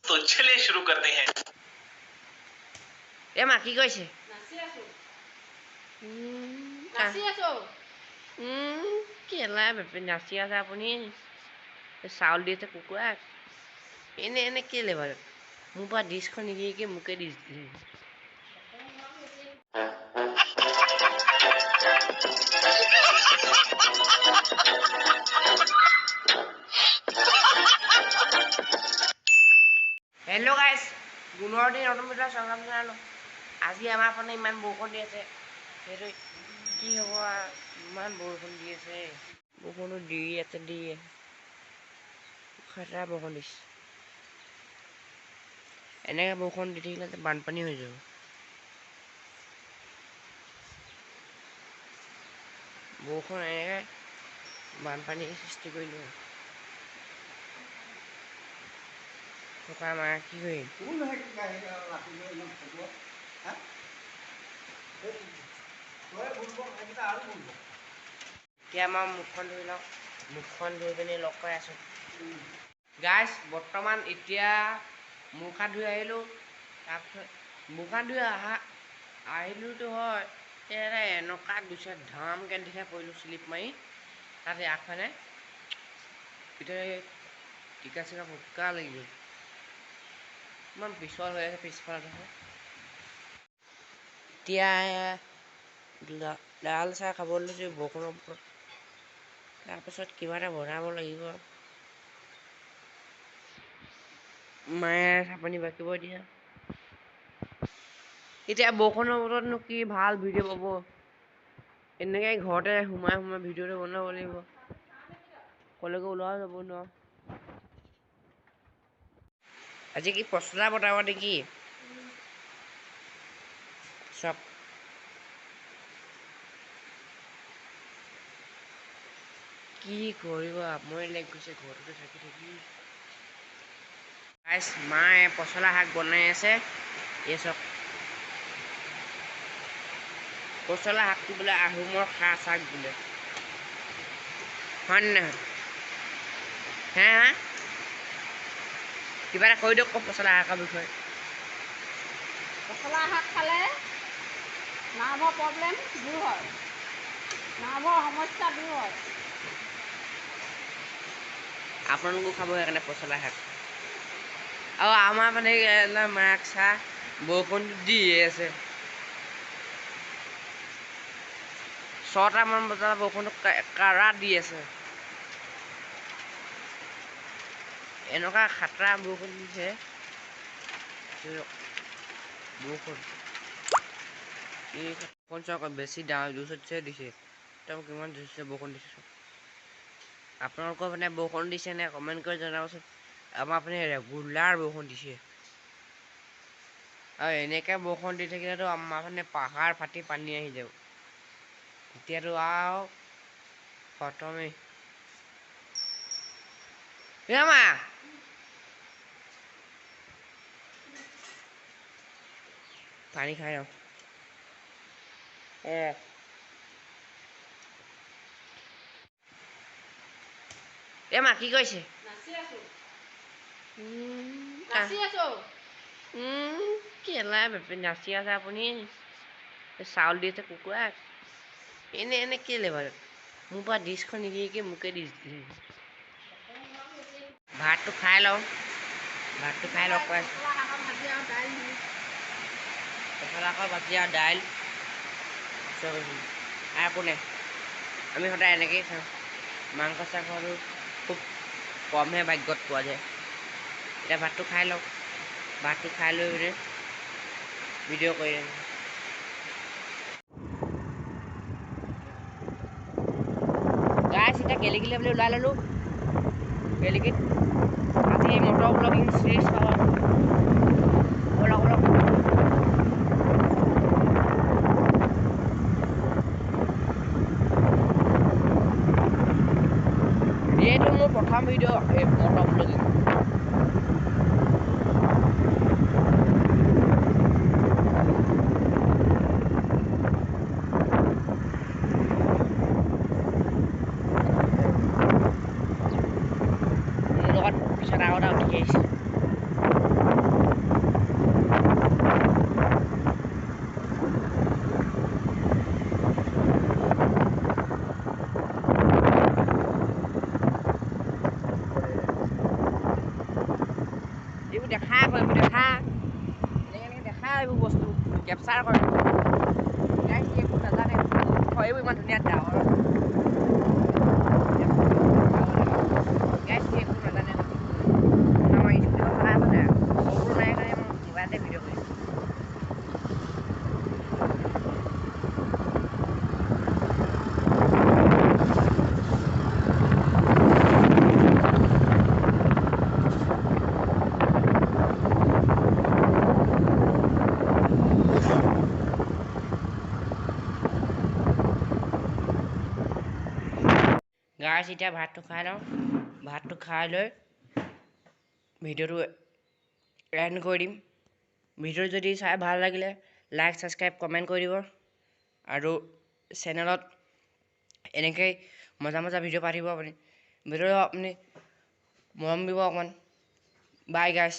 तो चलिए शुरू करते हैं। এ মা কি কৈছে? নাচি আছো কেলা নাচি আছে আপুনি চাউল দি আছে কুকুৰাক এনে কেলে বাৰু মোৰ পৰা ডিছখন নিদিয়েকে মোকে ডিছ দিলে। হেল্ল' গাইজ, গুণৰ দিন নতুন ভিতৰত সংগ্ৰাম জনালো। আজি আমাৰ ফালে ইমান বৰষুণ দি আছে, সেইটো কি হ'ব আৰু ইমান বৰষুণ দি আছে। বৰষুণটো দিয়ে খাতৰা বৰষুণ দিছে। এনেকৈ বৰষুণ দি থাকিলে বানপানী হৈ যাব। বৰষুণ এনেকৈ বানপানীৰ সৃষ্টি কৰিলে থকা আমাৰ কি কৰিম? এতিয়া আমাৰ মুখখন ধুই লওঁ, মুখখন ধুই পিনি লগ কৰি আছোঁ। গাইজ বৰ্তমান এতিয়া মুখ হাত ধুই আহিলোঁ। তাৰপিছত মুখ হাত ধুই আহিলোতো হয়, এনেকুৱা দিছে ধামকৈ দিছে পৰিলোঁ শ্লিপ মাৰি তাতে আগফালে ভিতৰে টিকা চিকা ভোকা লাগি গ'ল। ইমান পিছল হৈ আছে পিছফালে। এতিয়া লাল চাহ খাব লৈছোঁ বৰষুণৰ ওপৰত। তাৰপিছত কিবা এটা বনাব লাগিব। মায়ে চাপানি বাকিব দিয়া। এতিয়া বৰষুণৰ বতৰতনো কি ভাল ভিডিঅ' পাব, এনেকৈ ঘৰতে সোমাই ভিডিঅ'টো বনাব লাগিব। কলৈকো ওলোৱা যাব নোৱাৰো। আজি কি পচলা বনাব নেকি? চব কি কৰিব আমনি লাগি গৈছে ঘৰতে থাকি থাকি। গাইজ মায়ে পচলা শাক বনাই আছে। এই চব পচলা শাকটো বোলে আহোমৰ খাচ শাক বোলে, হয় নে নহয়? হা কিবা এটা কৈ দিয়ক পচলা শাকৰ বিষয়ে। পচলা শাক খালে নাৰ্ভৰ প্ৰব্লেম দূৰ হয়, নাৰ্ভৰ সমস্যা দূৰ হয়। আপোনালোকো খাব সেইকাৰণে পচলা শাক। আৰু আমাৰ মানে মাক চাহ বৰষুণটো দিয়ে আছে। 6টামান বজাৰ বৰষুণটো কাৰা দি আছে। এনেকুৱা খাতৰা বৰষুণ দিছে। বৰষুণ বেছি জোৰছে দিছে। একদম কিমান জোৰছে বৰষুণ দিছে। আপোনালোকৰ মানে বৰষুণ দিছে নে কমেণ্ট কৰি জনাবচোন। আমাৰ মানে ৰেগুলাৰ বৰষুণ দিছে। আৰু এনেকৈ বৰষুণ দি থাকিলেতো আমাৰ মানে পাহাৰ ফাটি পানী আহি যাব। এতিয়াতো আৰু খতমেই। পানী খাই যাওঁ। মা কি কৈছে? কেলা নাচি আছে আপুনি চাউল দি আছে কুকুৰাক এনে কেলে বাৰু মোৰ পৰা ডিছখন নিদিয়েকে মোকে ডিছ দিলে। ভাতটো খাই লওঁ কৈ আছোঁ। পচলা শাকৰ ভাজি আৰু দাইল একো নাই। আমি সদায় এনেকৈয়ে খাওঁ। মাংস চাংসটো খুব কমহে ভাগ্যত পোৱা যায়। এতিয়া ভাতটো খাই লওঁ। ভাতটো খাই লৈ পিনে ভিডিঅ' কৰি গাইজ এতিয়া গেলিকিলে বুলি ওলাই ল'লোঁ। গেলিকিত আজি মটৰ ব্লগিং চিৰিজ খাব। এইটো মোৰ প্ৰথম ভিডিঅ' মটৰ ব্লগিং। মোৰ লগত পিছত আৰু এটা উঠি আহিছে। দেখা কৰিব দেখা এনেকৈ দেখা এইবোৰ বস্তু কেপচাৰ কৰে গাইছ এইবোৰ নাজানে এইবোৰ ইমান ধুনীয়া ডাঙৰ গাইছ এইবোৰ নাজানে আমাৰ স্কুলৰ কথা আছে নাই সৰু নাই কাৰণে মই মোবাইলতে ভিডিঅ' কৰিছোঁ গাইছ এতিয়া ভাতটো খাই লওঁ ভাতটো খাই লৈ ভিডিঅ'টো এণ্ড কৰি দিম ভিডিঅ'টো যদি চাই ভাল লাগিলে লাইক ছাবস্ক্ৰাইব কমেণ্ট কৰি দিব আৰু চেনেলত এনেকৈ মজা মজা ভিডিঅ' পাই থাকিব আপুনি ভিডিঅ'টো আপুনি মৰম দিব অকণমান বাই গাইছ